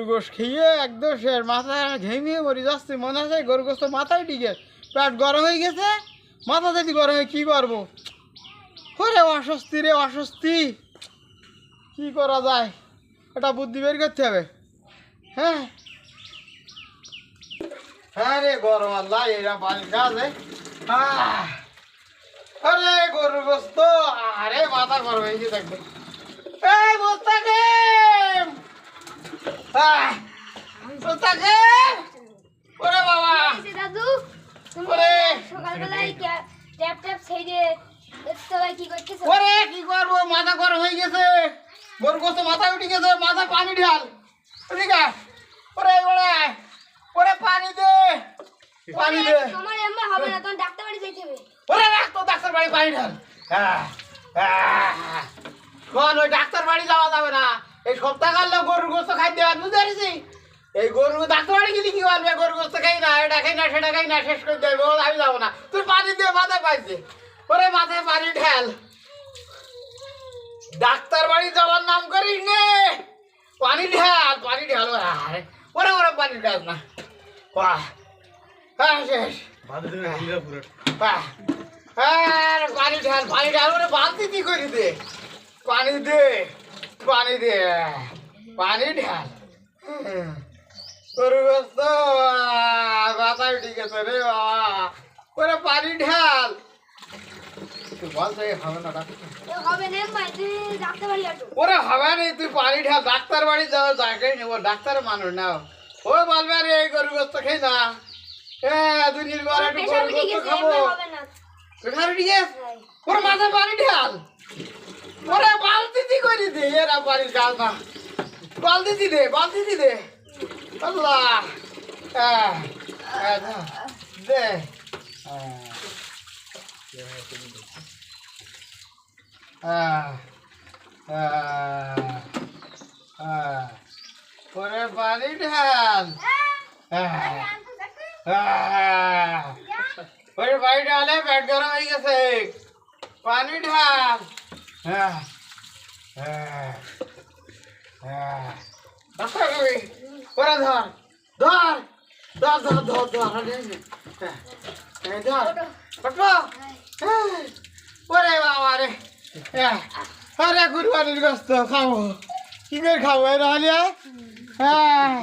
গোশ খেয়ে একদম শের মাথায় ঘেমিয়ে মরি যাচ্ছে, মনে হয় গরু গোস্ত মাথায় টিকে পেট গরম হয়ে গেছে। মাথা যদি গরম হয়ে কী করবো? ওরে অস্বস্তি রে অস্বস্তি, কি করা যায়? এটা বুদ্ধি বের করতে হবে। হ্যাঁ হ্যাঁ রে গরম আল্লাহ, এরা পানি খাওয়া যায়। আরে গরু গোস্ত, আরে মাথা গরম হয়ে গিয়ে থাকবে। এই মোস্তাকে, মোস্তাকে, ওরে বাবা দাদু, ওরে সকালবেলায় ট্যাপ ট্যাপ ছেড়ে সবাই কি করতেছে? ওরে কি করবো, মাথা গরম হয়ে গেছে, গরু গোস্ত মাথা উঠে গেছে, মাথা পানি ঢাল। ঠিক আছে, ওরে ওরে ওরে পানি দে, পানি দে। তোমার এমন হবে না, তখন ডাক্তার বাড়ি যাইতে হবে। ওরে রাখ তো, ডাক্তার বাড়ি পানি ঢাল। কোন ওই ডাক্তার বাড়ি যাওয়া যাবে না, এই সপ্তাহ কাল গরুর গোস্ত খাইতে হবে, বুঝতে পারছি? এই গরু ডাক্তার বাড়ি গেলে কি করবে? গরু গোস্ত খাই না, এটা খাই না, সেটা খাই না, শেষ করে দেবে। আমি যাবো না, তুই পানি দে, মাথায় পাইছে। ওরে মাথায় পানি ঢাল, ডাক্তার বাড়ি যাওয়ার নাম করিস নে, পানি ঢাল, পানি ঢাল। আরে ওরে ওরে পানি ঢাল না, বাহ শেষ। বাহ পানি ঢাল, পানি ঢাল। ওরে বালতি কি করি দে, পানি দে, পানি দে, পানি ঢাল। গরু গোস্ত মাথায় ঠিক আছে রে বাবা, ওরে পানি ঢাল। তুই বল তো হবে না ডাক্তার? হবে না ভাই, তুই ডাক্তার বাড়ি আসো। ওরে হবে না, তুই পানি ঢাল। ডাক্তার বাড়ি যাওয়া জায়গায় নেবো, ডাক্তার মানুষ না ও বলবে আরে এই গরু গোস্ত খাই না, দুই নির্বার একটু গরু গোস্ত খাবো। হবে না। প্রেশার উঠে গেছে, ওরে মাথায় পানি ঢাল। ওরে বালতি করে দে, এরা পানি ঢাল না, বালতি দে, বালতি দে। আল্লাহ দে, ওরে পানি ঢাল, ওরে পানি ঢালে, পেট গরম হয়ে গেছে, পানি ঢাল। ওরে ধর ধর ধর ধর ধর ধর ধর, ওরে বাবা রে, আরে কুরবানির গোস্ত খাবো, কি করে খাবো? হ্যাঁ